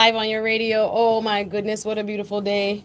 Live on your radio. Oh my goodness, what a beautiful day.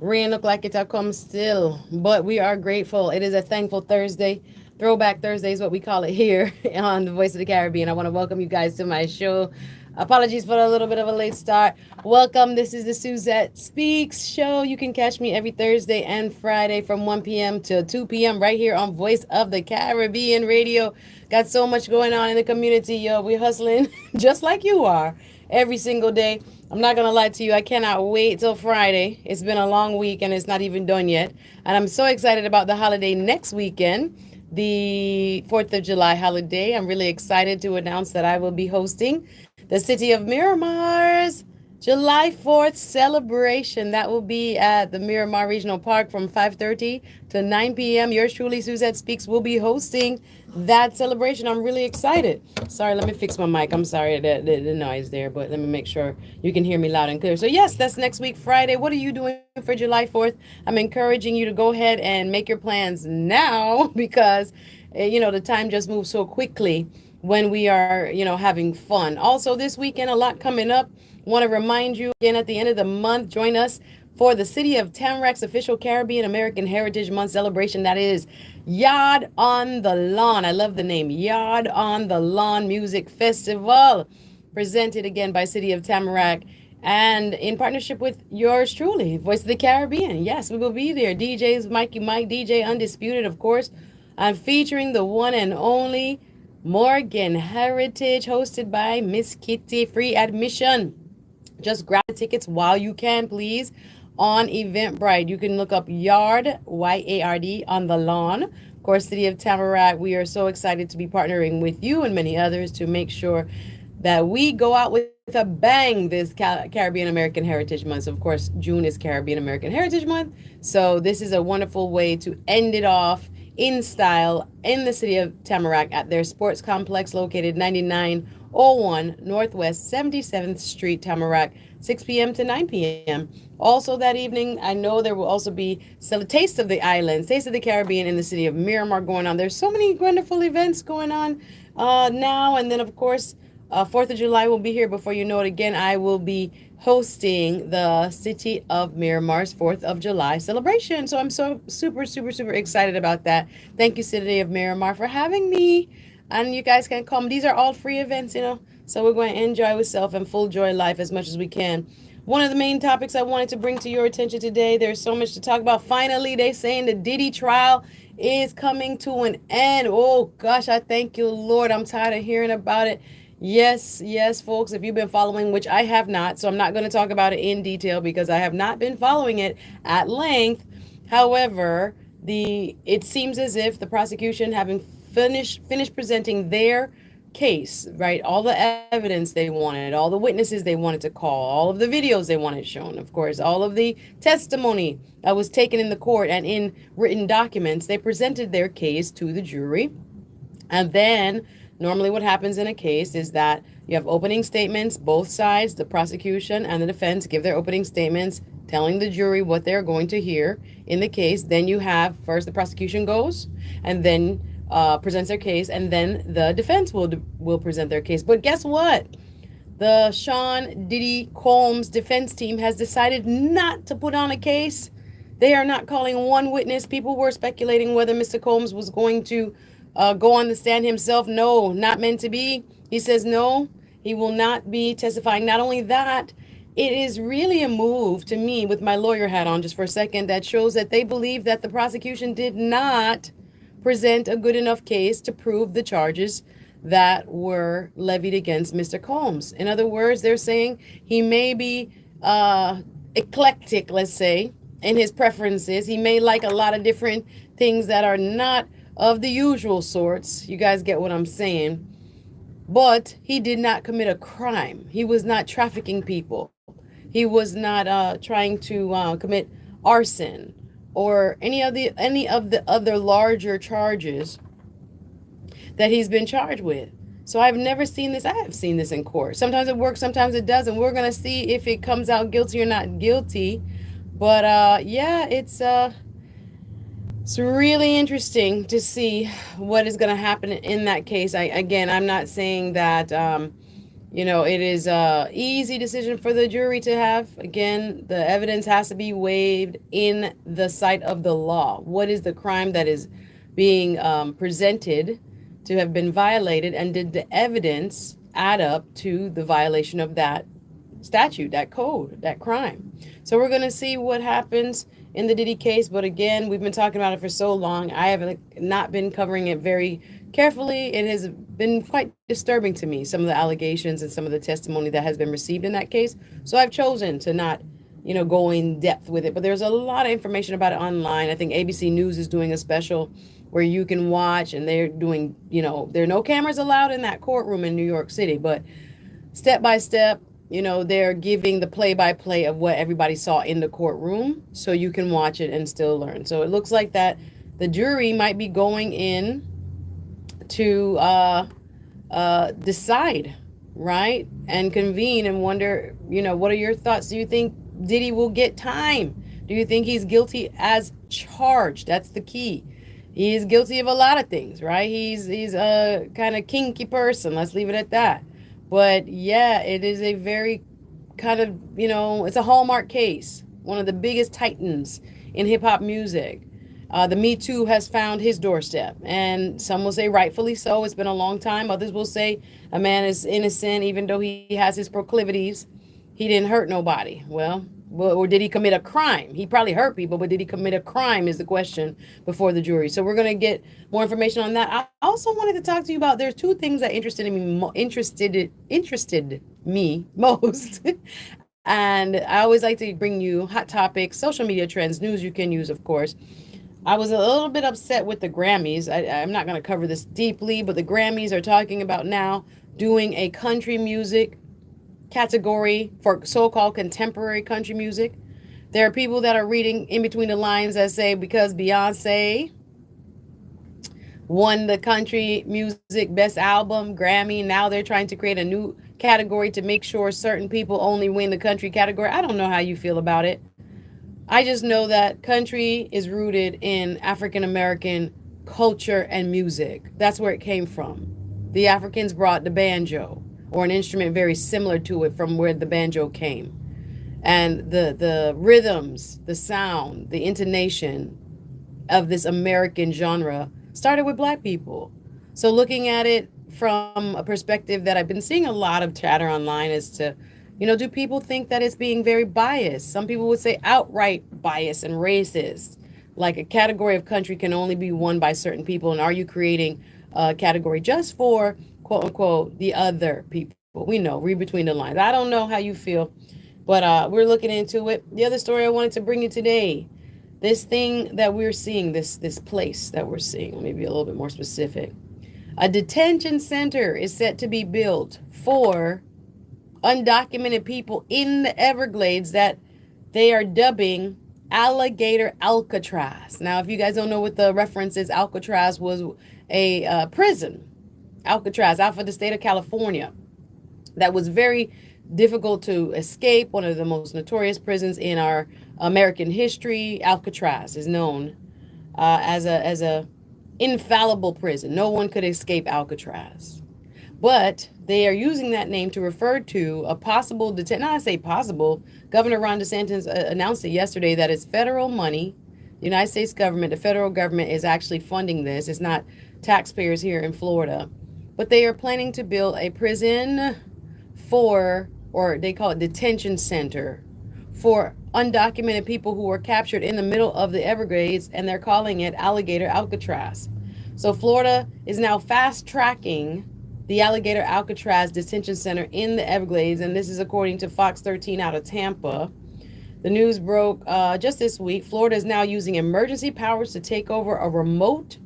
Rain look like it'll come still, but we are grateful. It is a thankful Thursday. Throwback Thursday is what we call it here on the Voice of the Caribbean. I want to welcome you guys to my show. Apologies for a little bit of a late start. Welcome. This is the Suzette Speaks show. You can catch me every Thursday and Friday from 1 p.m. to 2 p.m. right here on Voice of the Caribbean Radio. Got so much going on in the community, yo. We're hustling just like you are every single day. I'm not gonna lie to you, I cannot wait till Friday. It's been a long week and it's not even done yet. And I'm so excited about the holiday next weekend, the 4th of July holiday. I'm really excited to announce that I will be hosting the city of Miramar's July 4th celebration. That will be at the Miramar Regional Park from 5:30 to 9 p.m. Yours truly, Suzette Speaks, will be hosting that celebration. I'm really excited. Sorry, let me fix my mic. I'm sorry the noise there, but let me make sure you can hear me loud and clear. So yes, that's next week, Friday. What are you doing for July 4th? I'm encouraging you to go ahead and make your plans now because, the time just moves so quickly when we are, having fun. Also, this weekend, a lot coming up. Want to remind you again at the end of the month, join us for the City of Tamarac's official Caribbean American Heritage Month celebration. That is Yard on the Lawn. I love the name. Yard on the Lawn Music Festival. Presented again by City of Tamarack and in partnership with yours truly, Voice of the Caribbean. Yes, we will be there. DJs Mikey Mike, DJ Undisputed, of course. I'm featuring the one and only Morgan Heritage, hosted by Miss Kitty. Free admission. Just grab the tickets while you can, please, on Eventbrite. You can look up Yard, YARD, on the lawn. Of course, City of Tamarack, we are so excited to be partnering with you and many others to make sure that we go out with a bang this Caribbean American Heritage Month. So, of course, June is Caribbean American Heritage Month. So this is a wonderful way to end it off in style in the City of Tamarack at their sports complex located 9901 Northwest 77th Street, Tamarack, 6 p.m. to 9 p.m. Also that evening, I know there will also be some Taste of the Islands, Taste of the Caribbean in the city of Miramar going on. There's so many wonderful events going on now. And then, of course, 4th of July will be here before you know it. Again, I will be hosting the City of Miramar's 4th of July celebration. So I'm so super, super, super excited about that. Thank you, City of Miramar, for having me. And you guys can come. These are all free events. So we're going to enjoy ourselves and full joy life as much as we can. One of the main topics I wanted to bring to your attention today, there's so much to talk about. Finally, they saying the Diddy trial is coming to an end. Oh, gosh, I thank you, Lord. I'm tired of hearing about it. Yes, yes, folks, if you've been following, which I have not, so I'm not going to talk about it in detail because I have not been following it at length. However, it seems as if the prosecution having finished presenting their case, right? All the evidence they wanted, all the witnesses they wanted to call, all of the videos they wanted shown, of course, all of the testimony that was taken in the court and in written documents, they presented their case to the jury. And then normally what happens in a case is that you have opening statements, both sides, the prosecution and the defense give their opening statements telling the jury what they're going to hear in the case. Then you have first the prosecution goes and then presents their case, and then the defense will present their case. But guess what? The Sean Diddy Combs defense team has decided not to put on a case. They are not calling one witness. People were speculating whether Mr. Combs was going to go on the stand himself. No, not meant to be. He says no, he will not be testifying. Not only that, it is really a move to me with my lawyer hat on just for a second that shows that they believe that the prosecution did not present a good enough case to prove the charges that were levied against Mr. Combs. In other words, they're saying he may be eclectic, let's say, in his preferences. He may like a lot of different things that are not of the usual sorts. You guys get what I'm saying? But he did not commit a crime. He was not trafficking people. He was not trying to commit arson or any of the other larger charges that he's been charged with. So I've never seen this. I have seen this in court. Sometimes it works, sometimes it doesn't. We're going to see if it comes out guilty or not guilty. But yeah, it's really interesting to see what is going to happen in that case. I'm not saying that It is a easy decision for the jury to have. Again, the evidence has to be weighed in the sight of the law. What is the crime that is being presented to have been violated, and did the evidence add up to the violation of that statute, that code, that crime? So we're going to see what happens in the Diddy case. But again, we've been talking about it for so long. I have not been covering it very carefully. It has been quite disturbing to me, some of the allegations and some of the testimony that has been received in that case. So I've chosen to not, go in depth with it. But there's a lot of information about it online. I think ABC News is doing a special where you can watch, and they're doing, there are no cameras allowed in that courtroom in New York City, but step by step, they're giving the play by play of what everybody saw in the courtroom so you can watch it and still learn. So it looks like that the jury might be going in to decide, right? And convene and wonder, what are your thoughts? Do you think Diddy will get time? Do you think he's guilty as charged? That's the key. He is guilty of a lot of things, right? He's a kind of kinky person. Let's leave it at that. But yeah, it is a very kind of, it's a hallmark case, one of the biggest titans in hip hop music. The Me Too has found his doorstep, and some will say rightfully so. It's been a long time. Others will say a man is innocent, even though he has his proclivities. He didn't hurt nobody. Well, or did he commit a crime? He probably hurt people, but did he commit a crime is the question before the jury. So we're going to get more information on that. I also wanted to talk to you about, there's two things that interested me most. And I always like to bring you hot topics, social media trends, news you can use, of course. I was a little bit upset with the Grammys. I'm not going to cover this deeply, but the Grammys are talking about now doing a country music category for so-called contemporary country music. There are people that are reading in between the lines that say because Beyonce won the country music best album Grammy, now they're trying to create a new category to make sure certain people only win the country category. I don't know how you feel about it. I just know that country is rooted in African American culture and music. That's where it came from. The Africans brought the banjo, or an instrument very similar to it, from where the banjo came. And the rhythms, the sound, the intonation of this American genre started with Black people. So looking at it from a perspective that I've been seeing a lot of chatter online as to, do people think that it's being very biased? Some people would say outright biased and racist. Like a category of country can only be won by certain people. And are you creating a category just for, quote unquote, the other people? We know, read between the lines. I don't know how you feel, but we're looking into it. The other story I wanted to bring you today, this thing that we're seeing, this place that we're seeing, maybe a little bit more specific. A detention center is set to be built for undocumented people in the Everglades that they are dubbing Alligator Alcatraz. Now, if you guys don't know what the reference is, Alcatraz was a prison, Alcatraz, out for the state of California, that was very difficult to escape. One of the most notorious prisons in our American history. Alcatraz is known as a infallible prison. No one could escape Alcatraz. But they are using that name to refer to a possible detention. Not I say possible. Governor Ron DeSantis announced it yesterday that it's federal money. The United States government, the federal government, is actually funding this. It's not taxpayers here in Florida. But they are planning to build a prison for, or they call it detention center, for undocumented people who were captured in the middle of the Everglades, and they're calling it Alligator Alcatraz. So Florida is now fast tracking the Alligator Alcatraz Detention Center in the Everglades, and this is according to Fox 13 out of Tampa. The news broke just this week. Florida is now using emergency powers to take over a remote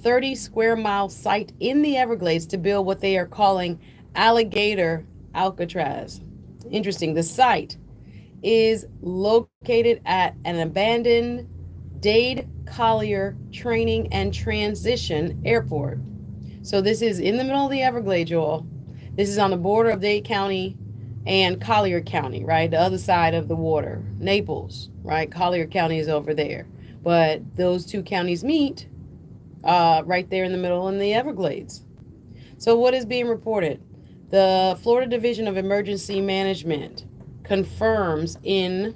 30 square mile site in the Everglades to build what they are calling Alligator Alcatraz. Interesting. The site is located at an abandoned Dade Collier Training and Transition Airport. So this is in the middle of the Everglades, y'all. This is on the border of Dade County and Collier County, right? The other side of the water. Naples, right? Collier County is over there. But those two counties meet right there in the middle in the Everglades. So what is being reported? The Florida Division of Emergency Management confirms in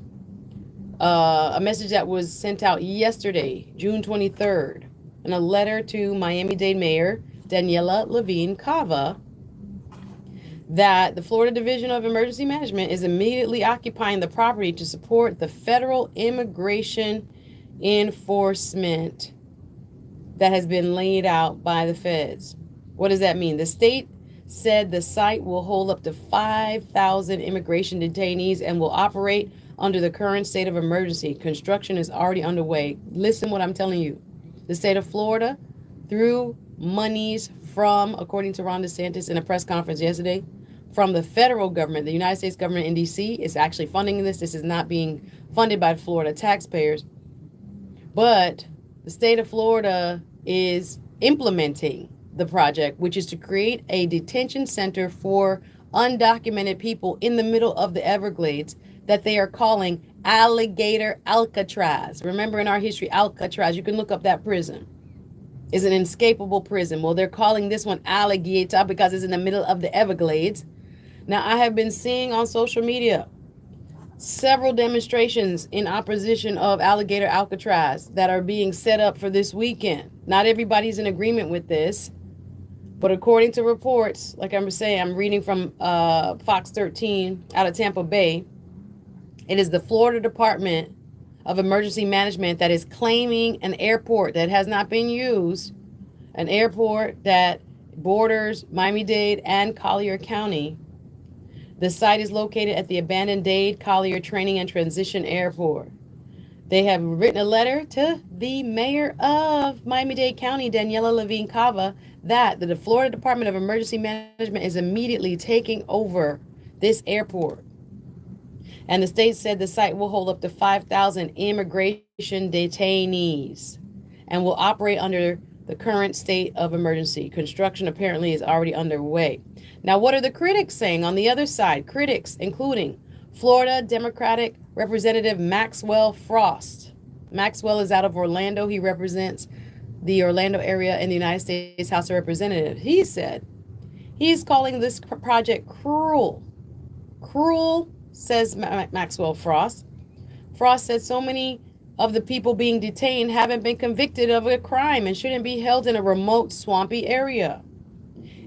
a message that was sent out yesterday, June 23rd, in a letter to Miami-Dade Mayor Daniela Levine Cava, that the Florida Division of Emergency Management is immediately occupying the property to support the federal immigration enforcement that has been laid out by the feds. What does that mean? The state said the site will hold up to 5,000 immigration detainees and will operate under the current state of emergency. Construction is already underway. Listen what I'm telling you. The state of Florida, through monies from, according to Ron DeSantis in a press conference yesterday, from the federal government, the United States government in D.C. is actually funding this. This is not being funded by Florida taxpayers. But the state of Florida is implementing the project, which is to create a detention center for undocumented people in the middle of the Everglades that they are calling Alligator Alcatraz. Remember, in our history, Alcatraz, you can look up that prison, is an inescapable prison. Well, they're calling this one Alligator because it's in the middle of the Everglades. Now, I have been seeing on social media several demonstrations in opposition of Alligator Alcatraz that are being set up for this weekend. Not everybody's in agreement with this, but according to reports, like I'm saying, I'm reading from Fox 13 out of Tampa Bay. It is the Florida Department of Emergency Management that is claiming an airport that has not been used, an airport that borders Miami-Dade and Collier County. The site is located at the abandoned Dade Collier Training and Transition Airport. They have written a letter to the mayor of Miami-Dade County, Daniela Levine Cava, that the Florida Department of Emergency Management is immediately taking over this airport. And the state said the site will hold up to 5,000 immigration detainees and will operate under the current state of emergency. Construction apparently is already underway. Now, what are the critics saying on the other side? Critics, including Florida Democratic Representative Maxwell Frost. Maxwell is out of Orlando. He represents the Orlando area in the United States House of Representatives. He said he's calling this project cruel. Cruel, says Maxwell Frost. Frost said so many of the people being detained haven't been convicted of a crime and shouldn't be held in a remote, swampy area.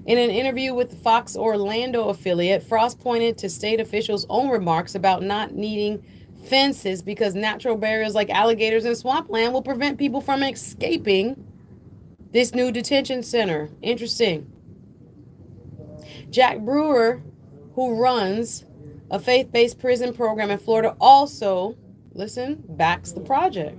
In an interview with the Fox Orlando affiliate, Frost pointed to state officials' own remarks about not needing fences because natural barriers like alligators and swampland will prevent people from escaping this new detention center. Interesting. Jack Brewer, who runs a faith-based prison program in Florida, also, listen, backs the project.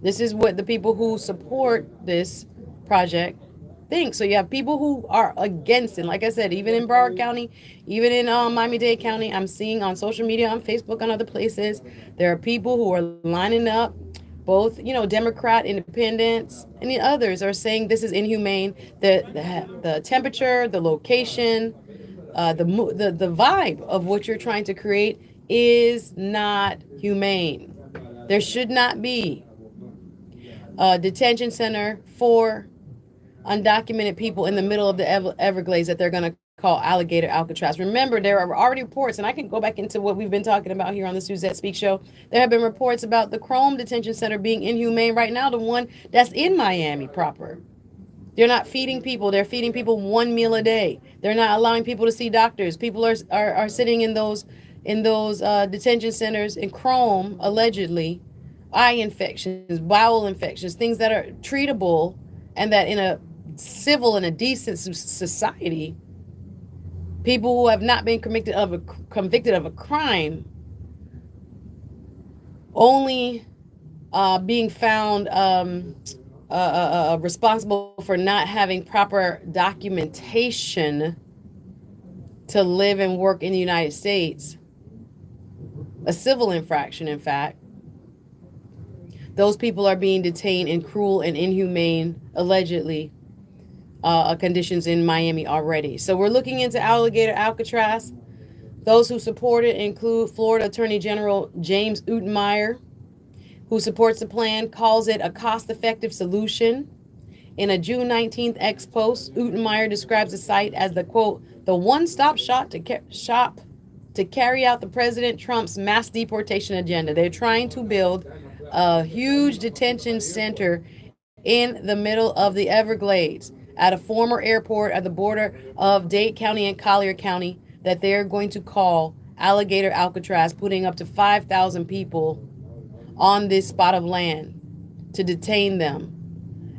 This is what the people who support this project think. So you have people who are against it. Like I said, even in Broward County, even in Miami-Dade County, I'm seeing on social media, on Facebook, on other places, there are people who are lining up, both, Democrat, independents, and the others are saying this is inhumane. The temperature, the location, the vibe of what you're trying to create is not humane. There should not be a detention center for undocumented people in the middle of the Everglades that they're going to call Alligator Alcatraz. Remember, there are already reports, and I can go back into what we've been talking about here on the Suzette Speaks show. There have been reports about the Chrome Detention Center being inhumane right now, the one that's in Miami proper. They're not feeding people. They're feeding people one meal a day. They're not allowing people to see doctors. People are sitting in those detention centers in Chrome, allegedly, eye infections, bowel infections, things that are treatable, and that in a civil and a decent society, people who have not been convicted of a crime only being found responsible for not having proper documentation to live and work in the United States, a civil infraction, in fact. Those people are being detained in cruel and inhumane, allegedly, conditions in Miami already. So we're looking into Alligator Alcatraz. Those who support it include Florida Attorney General James Utenmeyer, who supports the plan, calls it a cost-effective solution In a June 19th X post, Utenmeyer describes the site as the quote, the one-stop shop to carry out the President Trump's mass deportation agenda. They're trying to build a huge detention center in the middle of the Everglades at a former airport at the border of Dade County and Collier County that they're going to call Alligator Alcatraz, putting up to 5,000 people on this spot of land to detain them.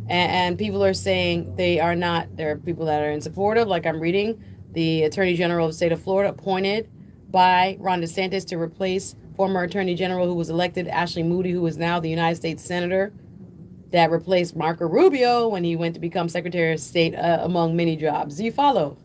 And people are saying they are not, there are people that are in support of, like I'm reading, the Attorney General of the state of Florida appointed by Ron DeSantis to replace former Attorney General who was elected, Ashley Moody, who is now the United States Senator that replaced Marco Rubio when he went to become Secretary of State, among many jobs. Do you follow?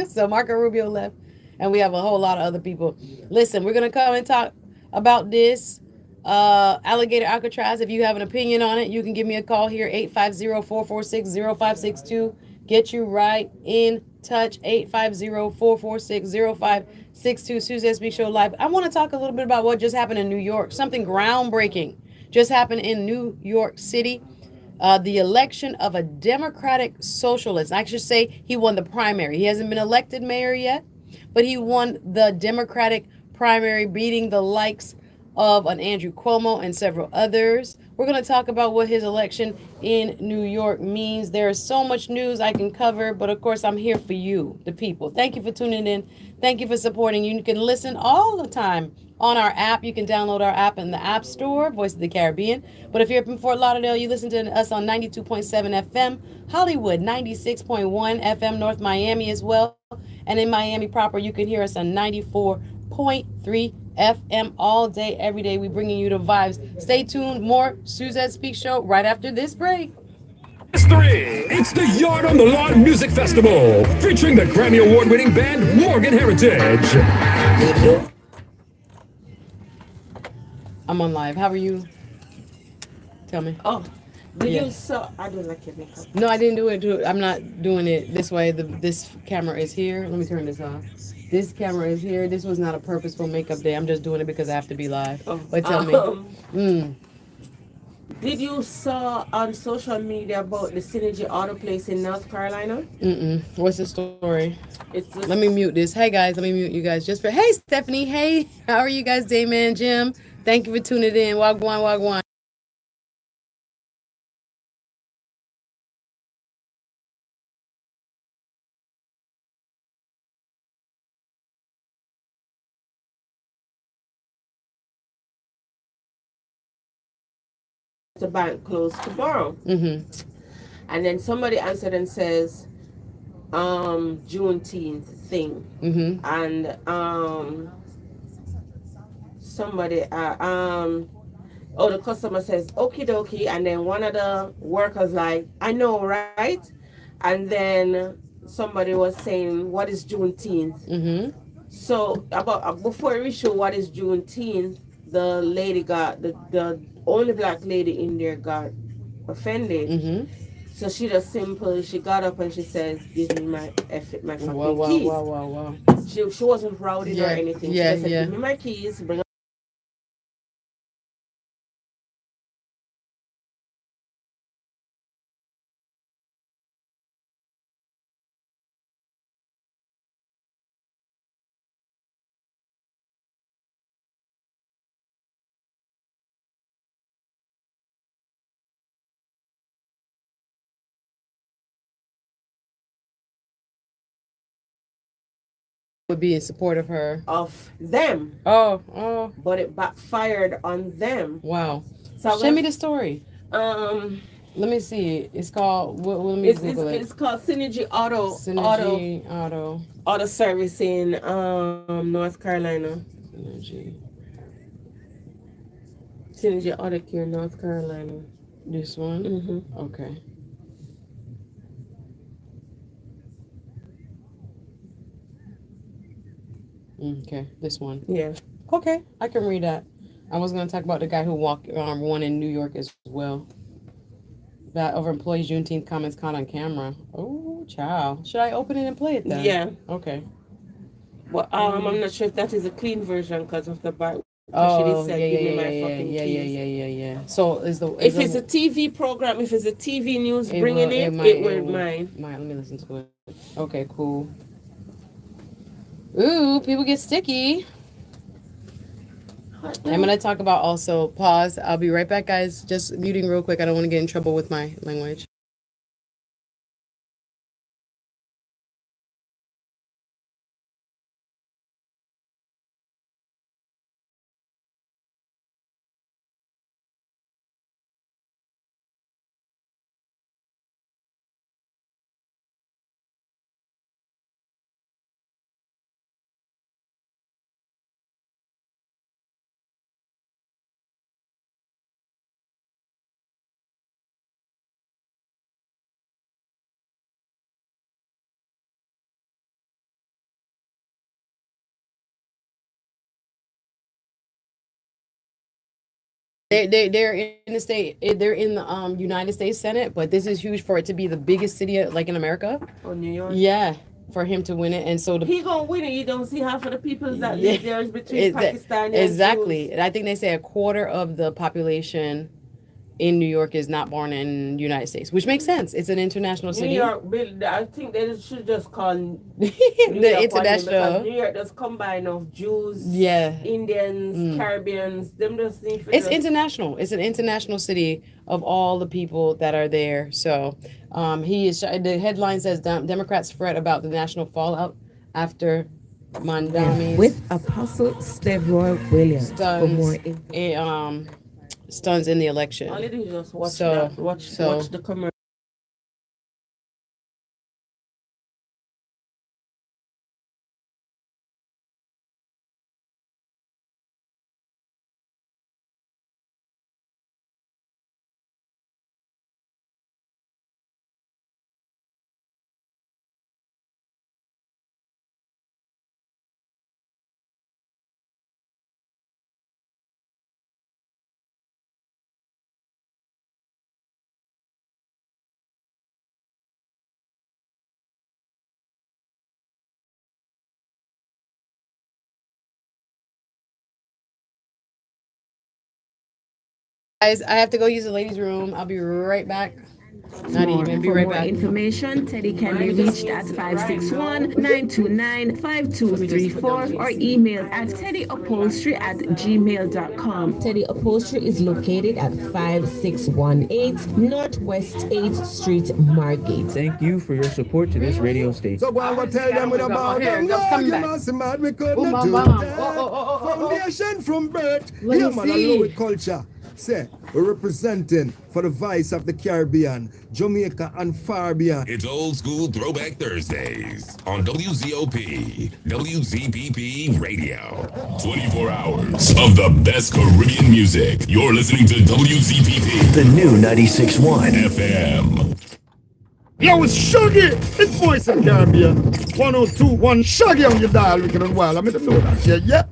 So Marco Rubio left, and we have a whole lot of other people. Listen, we're going to come and talk about this Alligator Alcatraz. If you have an opinion on it, you can give me a call here, 850-446-0562. Get you right in touch, 850-446-0562. Suzette Speaks Show Live. I want to talk a little bit about what just happened in New York. Something groundbreaking just happened in New York City. The election of a Democratic socialist. I should say he won the primary. He hasn't been elected mayor yet, but he won the Democratic primary, beating the likes of an Andrew Cuomo and several others. We're going to talk about what his election in New York means. There is so much news I can cover, but of course I'm here for you, the people. Thank you for tuning in. Thank you for supporting. You can listen all the time on our app. You can download our app in the App Store, Voice of the Caribbean. But if you're up in Fort Lauderdale, you listen to us on 92.7 FM, Hollywood 96.1 FM, North Miami as well. And in Miami proper, you can hear us on 94.3 FM all day, every day. We're bringing you the vibes. Stay tuned. More Suzette Speaks Show right after this break. History. It's the Yard on the Lawn Music Festival, featuring the Grammy Award-winning band Morgan Heritage. I'm on live. How are you? Tell me. Oh, did you I don't like your makeup. No, I didn't do it. I'm not doing it this way. This camera is here. Let me turn this off. This camera is here. This was not a purposeful makeup day. I'm just doing it because I have to be live. Oh, but tell me. Did you saw on social media about the Synergy Auto Place in North Carolina? What's the story? It's Let me mute this. Hey guys, let me mute you guys just for. Hey Stephanie. Hey, how are you guys, Dayman, Jim? Thank you for tuning in. Wagwan, wagwan. the bank closed tomorrow. And then somebody answered and says, Juneteenth thing. And somebody the customer says okie dokie, and then one of the workers like, I know, right? And then somebody was saying, what is Juneteenth? So about before we show what is Juneteenth, the lady got the only black lady in there got offended. So she just she got up and she says, give me my fucking keys. Wow. She wasn't rowdy or anything. She just said, give me my keys, bring Would be in support of her. of them. Oh. But it backfired on them. Wow. So Show me the story. Let me see. It's called. Let me Google it. It's called Synergy Auto Service in North Carolina. Synergy Auto Care, North Carolina. This one. Okay. Okay, this one. Yeah. Okay, I can read that. I was going to talk about the guy who walked one in New York as well. That over employees Juneteenth comments caught on camera. Oh, child. Should I open it and play it then? Yeah. Okay. Well, I'm not sure if that is a clean version because of the Cause she did Oh, say, yeah, "Give yeah, me yeah, my yeah, fucking yeah, yeah, keys." yeah, yeah, yeah. So If it's a TV program, if it's a TV news bringing it, it will mine. let me listen to it. Okay, cool. Ooh, people get sticky. Hot I'm dog. gonna talk about also pause. I'll be right back, guys. Just muting real quick. I don't want to get in trouble with my language. They're in the state. They're in the United States Senate, but this is huge for it to be the biggest city like in America. Oh, New York. Yeah, for him to win it, and so He gonna win it. You don't see half of the people that yeah, live there is between Pakistani and exactly. Jews. And I think they say a quarter of the population in New York is not born in the United States, which makes sense. It's an international New city. York, I think they should just call New The York one name because international. New York does combine of Jews, Yeah. Indians, Caribbeans. Them just need for It's just international. It's an international city of all the people that are there. So, he is. The headline says Democrats fret about the national fallout after Mandami's with Apostle Stevroy Williams for more stuns in the election. all you do is just watch So- that. Watch the commercial. Guys, I have to go use the ladies' room. I'll be right back. Not even. Be For right more back. information, Teddy can be reached at 561-929-5234 or email at teddyupholstery@gmail.com. Teddy Upholstery is located at 5618 Northwest 8th Street, Margate. Thank you for your support to this radio station. So go and go tell them with about them. Lord, you must be mad, we could not do that. Foundation from birth. Yeah, man, I love it culture. Say, we're representing for the vice of the Caribbean, Jamaica and Fabian. It's Old School Throwback Thursdays on WZOP, WZPP Radio. 24 hours of the best Caribbean music. You're listening to WZPP, The new 96.1 FM. Yo, it's Shaggy. It's Voice of the Caribbean. 102.1 Shaggy on your dial. We can well. I mean, know that. Yeah.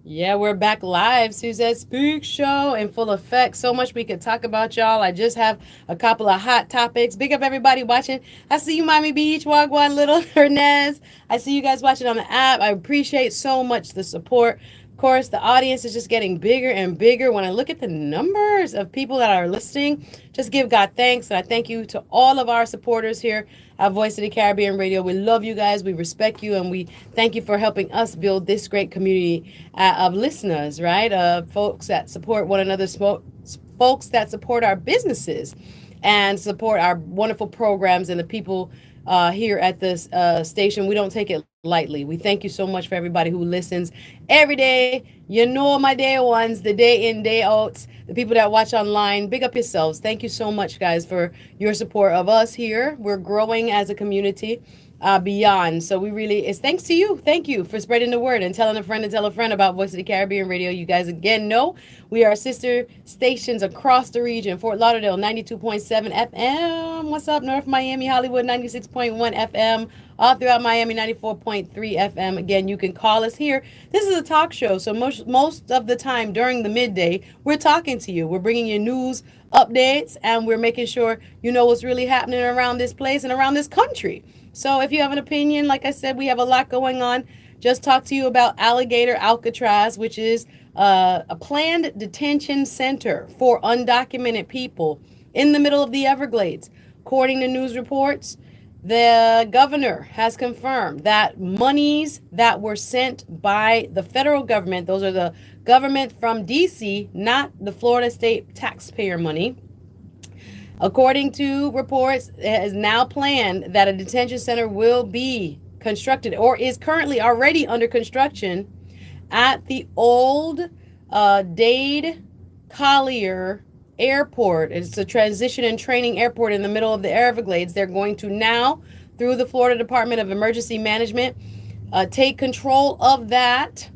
Yeah, we're back live. Suzette Speaks show in full effect. So much we could talk about, y'all. I just have a couple of hot topics. Big up everybody watching. I see you, Miami Beach, Wagwan, Little Hernez. I see you guys watching on the app. I appreciate so much the support. Of course, the audience is just getting bigger and bigger. When I look at the numbers of people that are listening, just give God thanks. And I thank you to all of our supporters here at Voice of the Caribbean Radio. We love you guys. We respect you. And we thank you for helping us build this great community of listeners, right? Folks that support one another, folks that support our businesses and support our wonderful programs and the people here at this station. We don't take it lightly. We thank you so much for everybody who listens every day. You know, my day ones, the day in, day out, the people that watch online. Big up yourselves. Thank you so much, guys, for your support of us here. We're growing as a community beyond. So it's thanks to you. Thank you for spreading the word and telling a friend to tell a friend about Voice of the Caribbean Radio. You guys again know we are sister stations across the region. Fort Lauderdale 92.7 FM. What's up? North Miami, Hollywood 96.1 FM. All throughout Miami 94.3 FM. Again, you can call us here. This is a talk show. So most of the time during the midday, we're talking to you. We're bringing you news, updates, and we're making sure you know what's really happening around this place and around this country. So if you have an opinion, like I said, we have a lot going on. Just talk to you about Alligator Alcatraz, which is a planned detention center for undocumented people in the middle of the Everglades. According to news reports, the governor has confirmed that monies that were sent by the federal government, those are the government from DC, not the Florida state taxpayer money. According to reports, it is now planned that a detention center will be constructed or is currently already under construction at the old Dade Collier Airport. It's a transition and training airport in the middle of the Everglades. They're going to now, through the Florida Department of Emergency Management, take control of that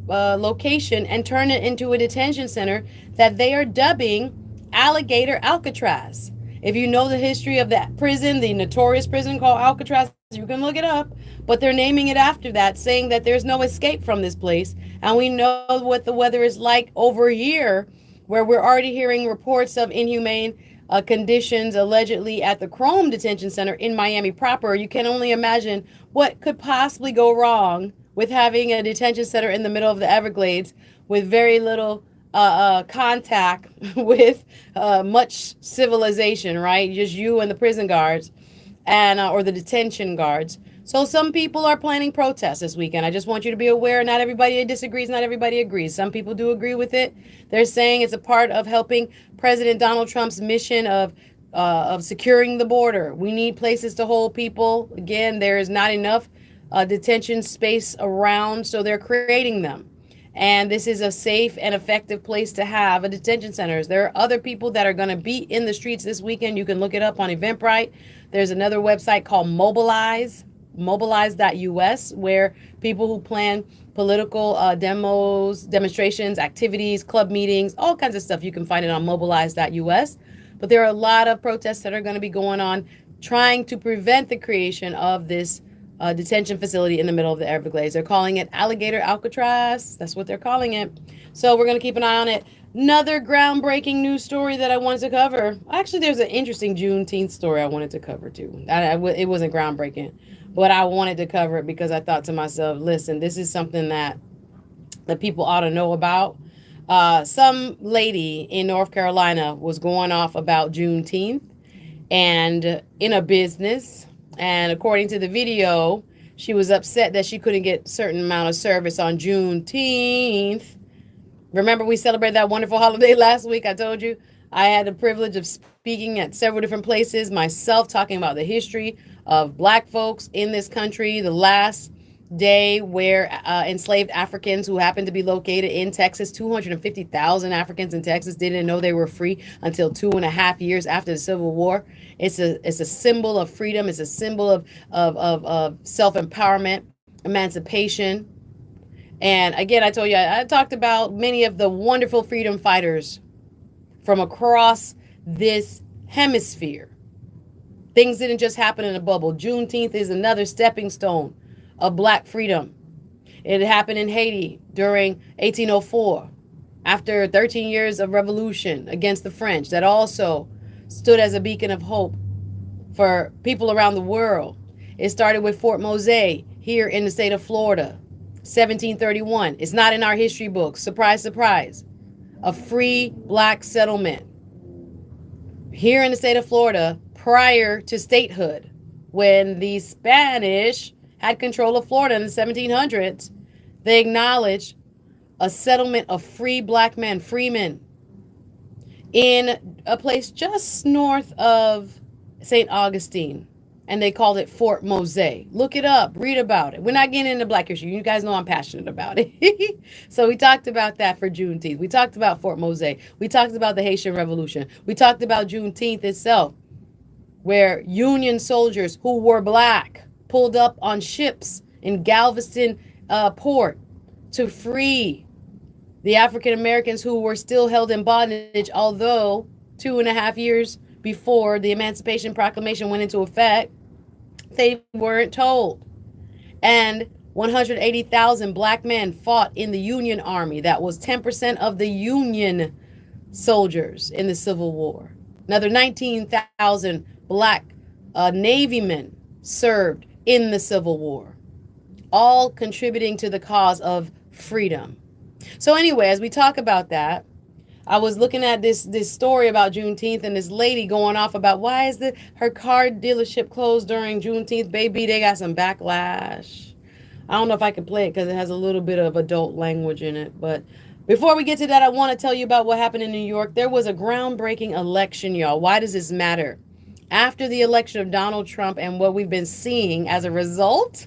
location and turn it into a detention center that they are dubbing Alligator Alcatraz. If you know the history of that prison, the notorious prison called Alcatraz, you can look it up, but they're naming it after that, saying that there's no escape from this place. And we know what the weather is like over here, where we're already hearing reports of inhumane conditions allegedly at the Chrome Detention Center in Miami proper. You can only imagine what could possibly go wrong with having a detention center in the middle of the Everglades with very little contact with much civilization, right? Just you and the prison guards and or the detention guards. So some people are planning protests this weekend. I just want you to be aware, not everybody disagrees, not everybody agrees. Some people do agree with it. They're saying it's a part of helping President Donald Trump's mission of securing the border. We need places to hold people. Again, there is not enough detention space around, so they're creating them. And this is a safe and effective place to have a detention centers. There are other people that are going to be in the streets this weekend. You can look it up on Eventbrite. There's another website called mobilize.us, where people who plan political demos, demonstrations, activities, club meetings, all kinds of stuff, you can find it on mobilize.us. But there are a lot of protests that are going to be going on trying to prevent the creation of this detention facility in the middle of the Everglades. They're calling it Alligator Alcatraz. That's what they're calling it. So we're going to keep an eye on it. Another groundbreaking news story that I wanted to cover. Actually, there's an interesting Juneteenth story I wanted to cover too. It wasn't groundbreaking, but I wanted to cover it because I thought to myself, listen, this is something that people ought to know about. Some lady in North Carolina was going off about Juneteenth and in a business. And according to the video, she was upset that she couldn't get a certain amount of service on Juneteenth. Remember, we celebrated that wonderful holiday last week. I told you I had the privilege of speaking at several different places myself, talking about the history of Black folks in this country. The last day where enslaved Africans who happened to be located in Texas, 250,000 Africans in Texas didn't know they were free until 2.5 years after the Civil War. It's a symbol of freedom. It's a symbol of self-empowerment, emancipation. And again, I told you, I talked about many of the wonderful freedom fighters from across this hemisphere. Things didn't just happen in a bubble. Juneteenth is another stepping stone of Black freedom. It happened in Haiti during 1804, after 13 years of revolution against the French that also stood as a beacon of hope for people around the world. It started with Fort Mose here in the state of Florida, 1731. It's not in our history books. Surprise, surprise. A free Black settlement here in the state of Florida prior to statehood, when the Spanish had control of Florida in the 1700s. They acknowledged a settlement of free Black men, freemen, in a place just north of St. Augustine, and they called it Fort Mose. Look it up, read about it. We're not getting into Black history. You guys know I'm passionate about it. So we talked about that for Juneteenth. We talked about Fort Mose. We talked about the Haitian Revolution. We talked about Juneteenth itself, where Union soldiers who were Black pulled up on ships in Galveston port to free the African Americans who were still held in bondage, although 2.5 years before the Emancipation Proclamation went into effect, they weren't told. And 180,000 Black men fought in the Union Army. That was 10% of the Union soldiers in the Civil War. Another 19,000 Black Navy men served in the Civil War, all contributing to the cause of freedom. So anyway, as we talk about that, I was looking at this story about Juneteenth and this lady going off about why is her car dealership closed during Juneteenth. Baby, they got some backlash. I don't know if I can play it because it has a little bit of adult language in it. But before we get to that, I want to tell you about what happened in New York. There was a groundbreaking election, y'all. Why does this matter? After the election of Donald Trump and what we've been seeing as a result,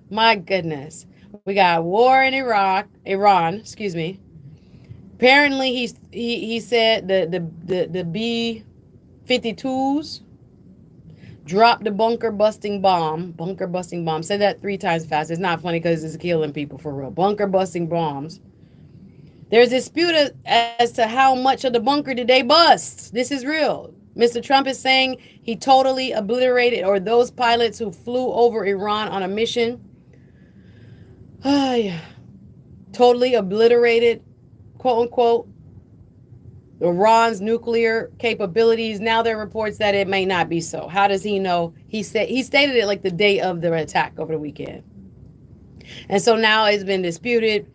my goodness, we got war in Iran, excuse me. Apparently, he said the B-52s dropped the bunker busting bomb. Say that 3 times fast. It's not funny because it's killing people for real. Bunker busting bombs. There's dispute as to how much of the bunker did they bust. This is real. Mr. Trump is saying he totally obliterated, or those pilots who flew over Iran on a mission, totally obliterated, quote unquote, Iran's nuclear capabilities. Now there are reports that it may not be so. How does he know? He stated it like the day of the attack over the weekend. And so now it's been disputed.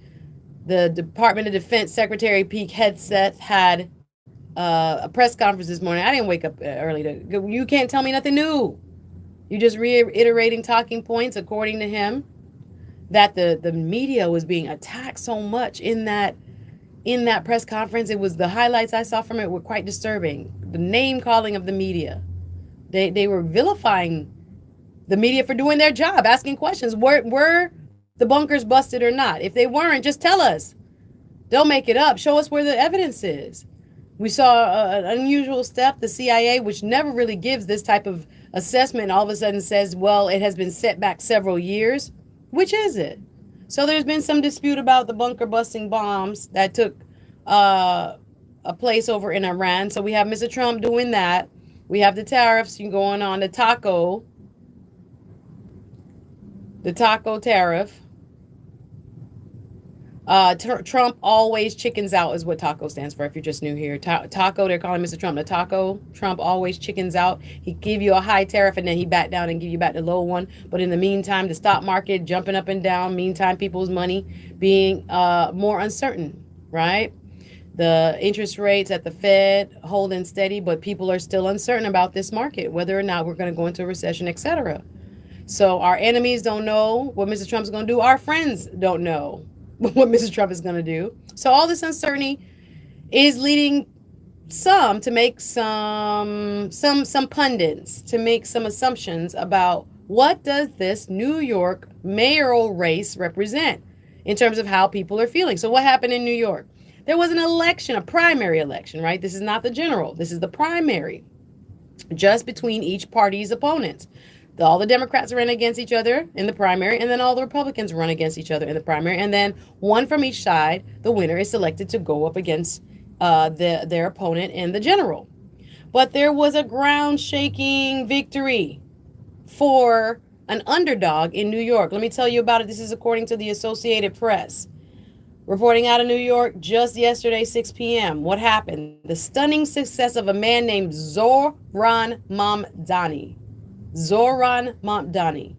The Department of Defense Secretary Pete Hegseth had a press conference this morning. I didn't wake up early you can't tell me nothing new. You just reiterating talking points according to him, that the media was being attacked so much in that press conference. It was, the highlights I saw from it were quite disturbing. The name calling of the media. They were vilifying the media for doing their job, asking questions. Were the bunkers busted or not? If they weren't, just tell us. Don't make it up. Show us where the evidence is. We saw an unusual step. The CIA, which never really gives this type of assessment, all of a sudden says, well, it has been set back several years. Which is it? So there's been some dispute about the bunker busting bombs that took a place over in Iran. So we have Mr. Trump doing that. We have the tariffs going on, the taco tariff. Trump always chickens out is what taco stands for, if you're just new here. Taco, they're calling Mr. Trump the taco. Trump always chickens out. He give you a high tariff and then he back down and give you back the low one. But in the meantime, the stock market jumping up and down. Meantime, people's money being more uncertain, right? The interest rates at the Fed holding steady, but people are still uncertain about this market, whether or not we're going to go into a recession, etc. So our enemies don't know what Mr. Trump's going to do. Our friends don't know what Mr. Trump is going to do. So all this uncertainty is leading some to make some pundits to make some assumptions about what does this New York mayoral race represent in terms of how people are feeling. So what happened in New York? There was an election, a primary election, right? This is not the general. This is the primary, just between each party's opponents. All the Democrats run against each other in the primary, and then all the Republicans run against each other in the primary, and then one from each side, the winner, is selected to go up against their opponent in the general. But there was a ground-shaking victory for an underdog in New York. Let me tell you about it. This is according to the Associated Press. Reporting out of New York just yesterday, 6 p.m. What happened? The stunning success of a man named Zohran Mamdani. Zohran Mamdani,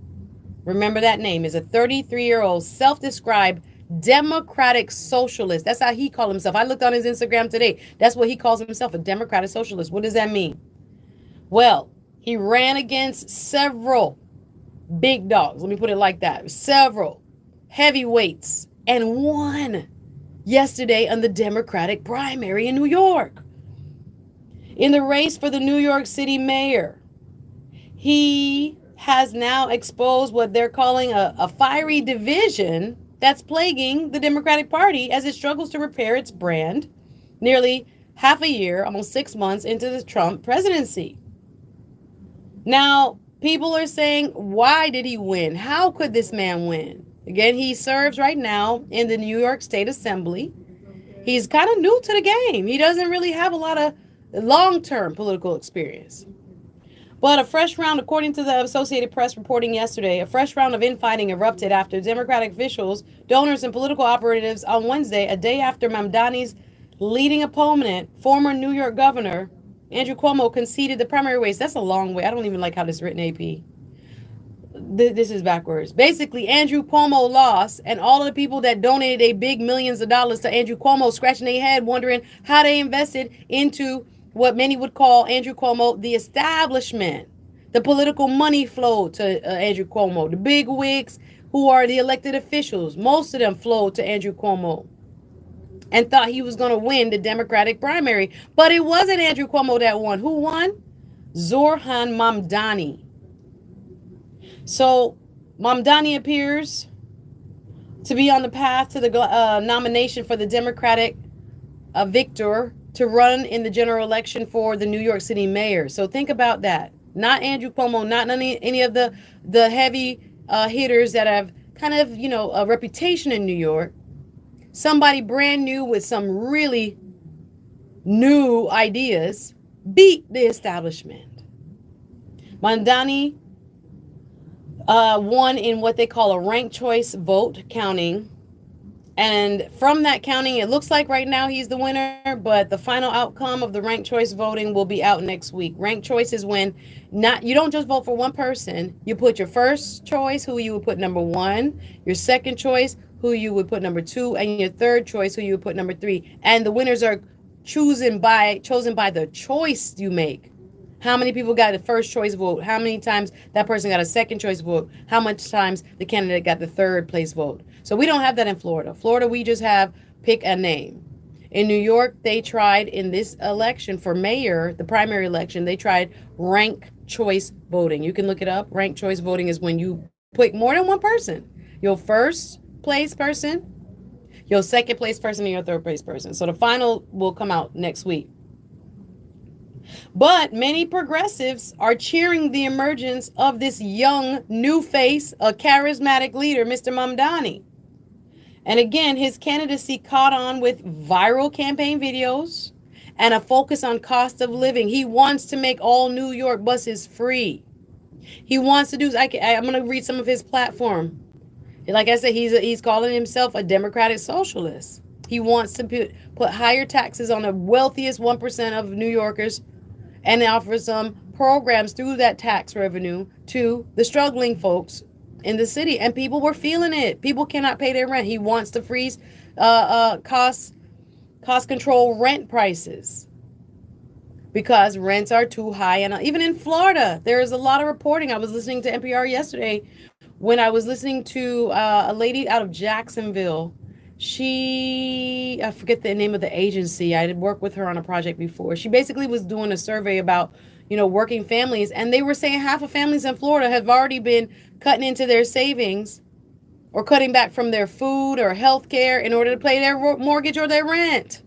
remember that name, is a 33-year-old self-described democratic socialist. That's how he called himself. I looked on his Instagram today. That's what he calls himself, a democratic socialist. What does that mean? Well, he ran against several big dogs. Let me put it like that. Several heavyweights and won yesterday on the Democratic primary in New York. In the race for the New York City mayor, he has now exposed what they're calling a fiery division that's plaguing the Democratic Party as it struggles to repair its brand nearly half a year, almost 6 months into the Trump presidency. Now, people are saying, why did he win? How could this man win? Again, he serves right now in the New York State Assembly. He's kind of new to the game. He doesn't really have a lot of long-term political experience. But a fresh round, according to the Associated Press reporting yesterday, a fresh round of infighting erupted after Democratic officials, donors, and political operatives on Wednesday, a day after Mamdani's leading opponent, former New York Governor Andrew Cuomo, conceded the primary race. That's a long way. I don't even like how this is written, AP. this is backwards. Basically, Andrew Cuomo lost, and all of the people that donated a big millions of dollars to Andrew Cuomo scratching their head, wondering how they invested into what many would call Andrew Cuomo the establishment. The political money flowed to Andrew Cuomo. The big wigs who are the elected officials, most of them flowed to Andrew Cuomo and thought he was going to win the Democratic primary. But it wasn't Andrew Cuomo that won. Who won? Zoran Mamdani. So Mamdani appears to be on the path to the nomination for the Democratic victor to run in the general election for the New York City mayor. So think about that. Not Andrew Cuomo, not any of the heavy hitters that have kind of, a reputation in New York. Somebody brand new with some really new ideas beat the establishment. Mamdani won in what they call a ranked choice vote counting. And from that counting, it looks like right now he's the winner, but the final outcome of the ranked choice voting will be out next week. Ranked choice is when you don't just vote for one person. You put your first choice, who you would put number 1, your second choice, who you would put number 2, and your third choice, who you would put number 3. And the winners are chosen by the choice you make. How many people got the first choice vote? How many times that person got a second choice vote? How much times the candidate got the third place vote? So we don't have that in Florida. Florida, we just have pick a name. In New York, they tried in this election for mayor, the primary election, they tried ranked choice voting. You can look it up. Ranked choice voting is when you pick more than one person. Your first place person, your second place person, and your third place person. So the final will come out next week. But many progressives are cheering the emergence of this young new face, a charismatic leader, Mr. Mamdani. And again, his candidacy caught on with viral campaign videos and a focus on cost of living. He wants to make all New York buses free. He wants to do, I'm going to read some of his platform. Like I said, he's calling himself a democratic socialist. He wants to put higher taxes on the wealthiest 1% of New Yorkers and offer some programs through that tax revenue to the struggling folks in the city. And people were feeling it. People cannot pay their rent. He wants to freeze cost control rent prices because rents are too high. And even in Florida, there is a lot of reporting. I was listening to NPR yesterday when I was listening to a lady out of Jacksonville. I forget the name of the agency. I did work with her on a project before. She basically was doing a survey about, working families. And they were saying half of families in Florida have already been cutting into their savings or cutting back from their food or health care in order to pay their mortgage or their rent.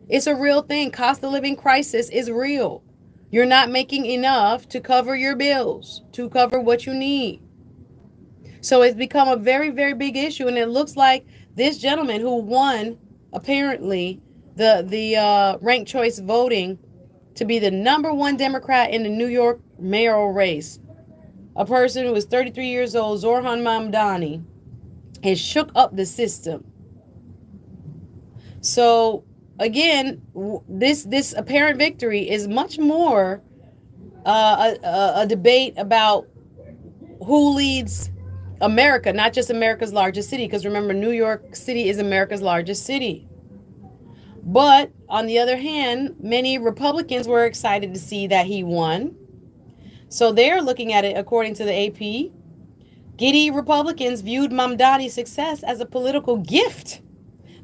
It's a real thing. Cost of living crisis is real. You're not making enough to cover your bills, to cover what you need. So it's become a very, very big issue. And it looks like this gentleman who won, apparently, the ranked choice voting to be the number 1 Democrat in the New York mayoral race, a person who is 33 years old, Zoran Mamdani, has shook up the system. So, again, this apparent victory is much more a debate about who leads America, not just America's largest city, because remember, New York City is America's largest city. But on the other hand, many Republicans were excited to see that he won. So they're looking at it according to the AP. Giddy Republicans viewed Mamdani's success as a political gift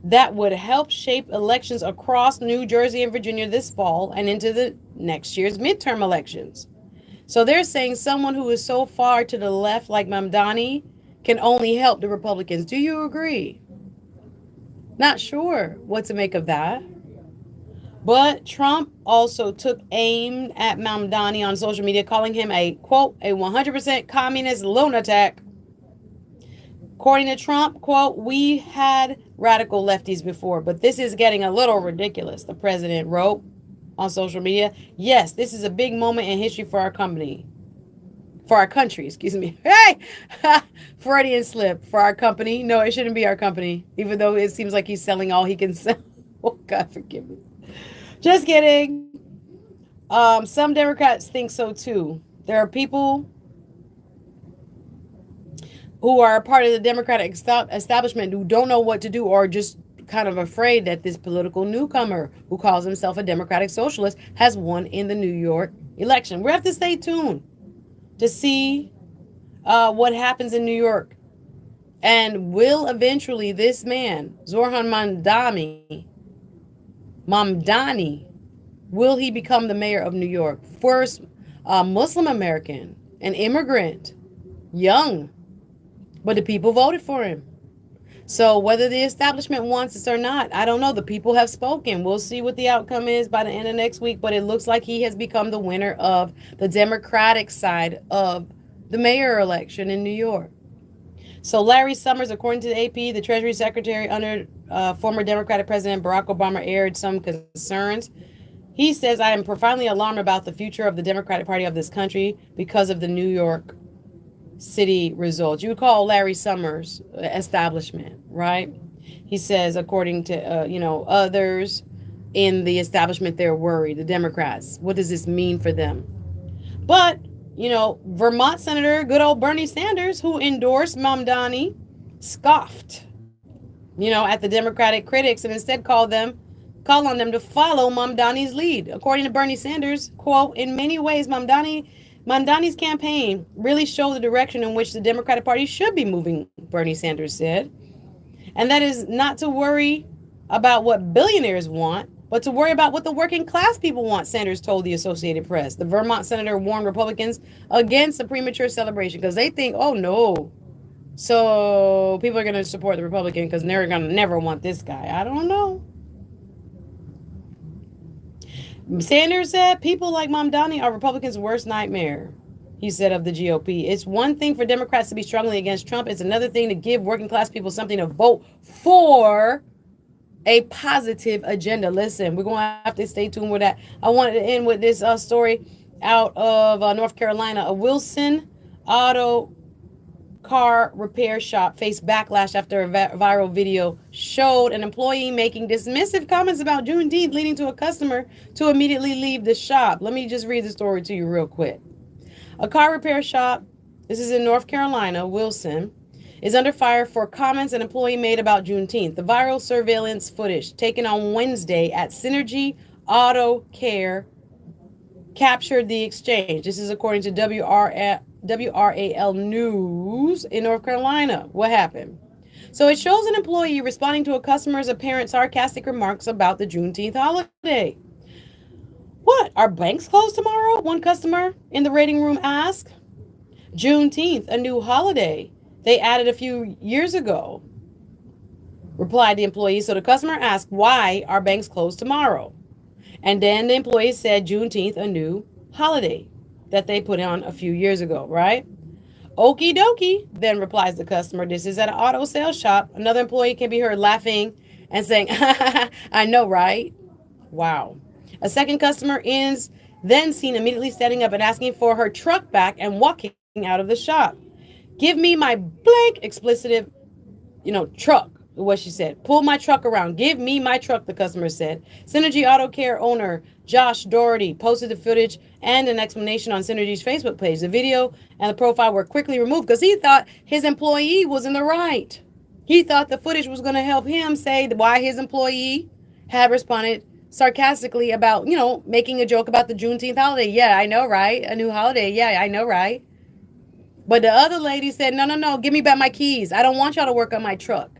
that would help shape elections across New Jersey and Virginia this fall and into the next year's midterm elections. So they're saying someone who is so far to the left like Mamdani can only help the Republicans. Do you agree? Not sure what to make of that. But Trump also took aim at Mamdani on social media, calling him a, quote, a 100% communist lunatic. According to Trump, quote, we had radical lefties before, but this is getting a little ridiculous, the president wrote on social media. Yes, this is a big moment in history for our country, excuse me. Hey, Freudian slip, for our company. No, it shouldn't be our company, even though it seems like he's selling all he can sell. Oh, God, forgive me. Just kidding. Some Democrats think so too. There are people who are a part of the Democratic establishment who don't know what to do or just kind of afraid that this political newcomer who calls himself a Democratic socialist has won in the New York election. We have to stay tuned to see what happens in New York. And will eventually this man, Zohran Mamdani, will he become the mayor of New York? First Muslim American, an immigrant, young, but the people voted for him. So whether the establishment wants this or not, I don't know. The people have spoken. We'll see what the outcome is by the end of next week, but it looks like he has become the winner of the Democratic side of the mayor election in New York. So Larry Summers, according to the AP, the Treasury Secretary under former Democratic President Barack Obama, aired some concerns. He says, I am profoundly alarmed about the future of the Democratic Party of this country because of the New York City results. You would call Larry Summers establishment, right? He says, according to, others in the establishment, they're worried, the Democrats. What does this mean for them? But, Vermont Senator, good old Bernie Sanders, who endorsed Mamdani, scoffed, at the Democratic critics and instead call on them to follow Mamdani's lead. According to Bernie Sanders, quote, in many ways, Mamdani's campaign really showed the direction in which the Democratic Party should be moving, Bernie Sanders said. And that is not to worry about what billionaires want, but to worry about what the working class people want, Sanders told the Associated Press. The Vermont senator warned Republicans against a premature celebration because they think, oh no, so people are going to support the Republican because they're going to never want this guy. I don't know. Sanders said people like Mamdani are Republicans' worst nightmare, he said of the GOP. It's one thing for Democrats to be struggling against Trump. It's another thing to give working class people something to vote for, a positive agenda. Listen, we're going to have to stay tuned with that. I wanted to end with this story out of North Carolina. A Wilson Auto car repair shop faced backlash after a viral video showed an employee making dismissive comments about Juneteenth, leading to a customer to immediately leave the shop. Let me just read the story to you real quick. A car repair shop, this is in North Carolina, Wilson, is under fire for comments an employee made about Juneteenth. The viral surveillance footage taken on Wednesday at Synergy Auto Care captured the exchange. This is according to WRAL News in North Carolina. What happened? So it shows an employee responding to a customer's apparent sarcastic remarks about the Juneteenth holiday. What? Are banks closed tomorrow? One customer in the rating room asked. Juneteenth, a new holiday they added a few years ago, replied the employee. So the customer asked, why are banks closed tomorrow? And then the employee said Juneteenth, a new holiday that they put on a few years ago, right? Okie dokie, then replies the customer. This is at an auto sales shop. Another employee can be heard laughing and saying, I know, right? Wow. A second customer is then seen immediately standing up and asking for her truck back and walking out of the shop. Give me my blank expletive, truck, what she said. Pull my truck around. Give me my truck, the customer said. Synergy Auto Care owner Josh Doherty posted the footage and an explanation on Synergy's Facebook page. The video and the profile were quickly removed because he thought his employee was in the right. He thought the footage was going to help him say why his employee had responded sarcastically about, making a joke about the Juneteenth holiday. Yeah, I know, right? A new holiday. Yeah, I know, right? But the other lady said, no, give me back my keys. I don't want y'all to work on my truck.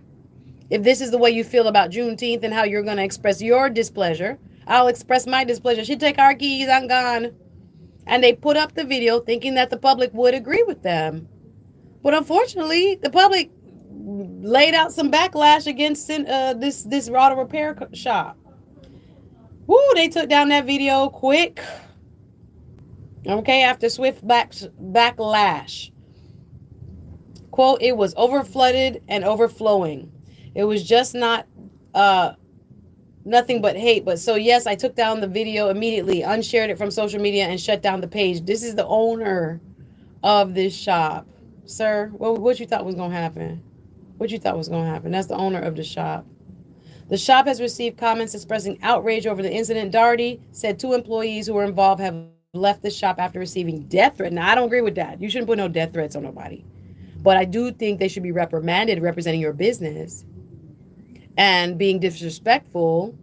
If this is the way you feel about Juneteenth and how you're going to express your displeasure, I'll express my displeasure. She take our keys, I'm gone. And they put up the video thinking that the public would agree with them. But unfortunately, the public laid out some backlash against this auto repair shop. Woo, they took down that video quick. Okay, after swift backlash. Quote, it was overflooded and overflowing. It was just not nothing but hate. But so, yes, I took down the video immediately, unshared it from social media, and shut down the page. This is the owner of this shop. Sir, what you thought was going to happen? What you thought was going to happen? That's the owner of the shop. The shop has received comments expressing outrage over the incident. Doherty said 2 employees who were involved have left the shop after receiving death threats. Now, I don't agree with that. You shouldn't put no death threats on nobody. But I do think they should be reprimanded representing your business and being disrespectful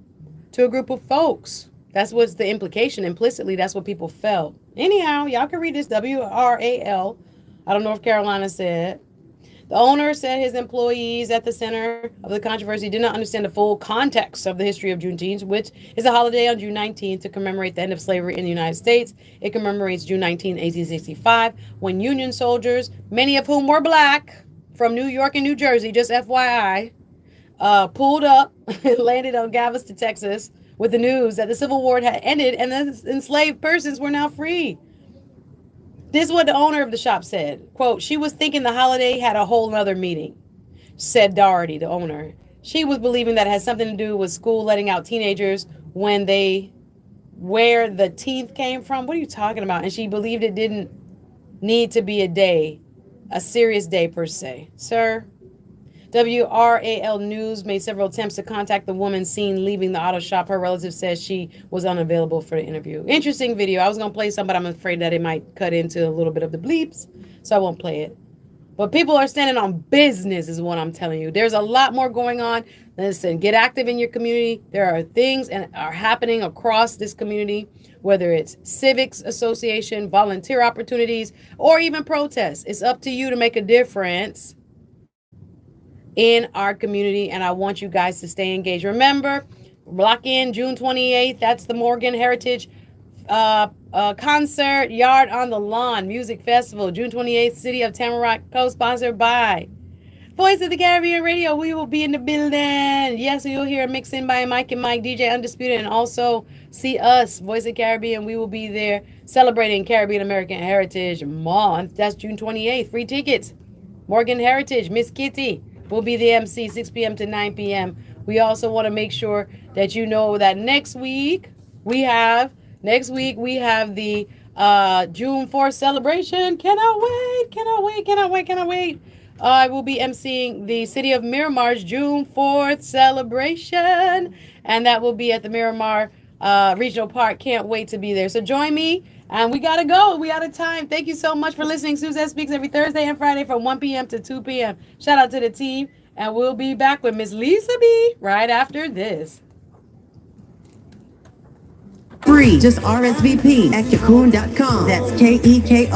to a group of folks. That's what's the implication. Implicitly, that's what people felt. Anyhow, y'all can read this, WRAL. I don't know if Carolina said. The owner said his employees at the center of the controversy did not understand the full context of the history of Juneteenth, which is a holiday on June 19th to commemorate the end of slavery in the United States. It commemorates June 19, 1865, when Union soldiers, many of whom were black, from New York and New Jersey, just FYI, pulled up and landed on Galveston, Texas, with the news that the Civil War had ended and the enslaved persons were now free. This is what the owner of the shop said. Quote, she was thinking the holiday had a whole nother meaning, said Doherty, the owner. She was believing that it had something to do with school letting out teenagers when where the teeth came from. What are you talking about? And she believed it didn't need to be a serious day per se. Sir, WRAL News made several attempts to contact the woman seen leaving the auto shop. Her relative says she was unavailable for the interview. Interesting video. I was going to play some, but I'm afraid that it might cut into a little bit of the bleeps, so I won't play it. But people are standing on business is what I'm telling you. There's a lot more going on. Listen, get active in your community. There are things and are happening across this community, whether it's civics association, volunteer opportunities, or even protests. It's up to you to make a difference in our community, and I want you guys to stay engaged. Remember, lock in June 28th. That's the Morgan Heritage Concert Yard on the Lawn Music Festival, June 28th, City of Tamarack, co-sponsored by Voice of the Caribbean Radio. We will be in the building. Yes, you'll hear a mixing by Mike and Mike, DJ Undisputed, and also see us, Voice of the Caribbean. We will be there celebrating Caribbean American Heritage Month. That's June 28th. Free tickets. Morgan Heritage, Miss Kitty will be the MC, 6 p.m. to 9 p.m. We also want to make sure that you know that next week we have the June 4th celebration. Cannot wait. I will be emceeing the City of Miramar's June 4th celebration, and that will be at the Miramar Regional Park. Can't wait to be there. So join me, and we got to go. We out of time. Thank you so much for listening. Suzette Speaks every Thursday and Friday from 1 p.m. to 2 p.m. Shout out to the team, and we'll be back with Miss Lisa B right after this. Free. Just RSVP at Kekoon.com. That's KEKOON.com.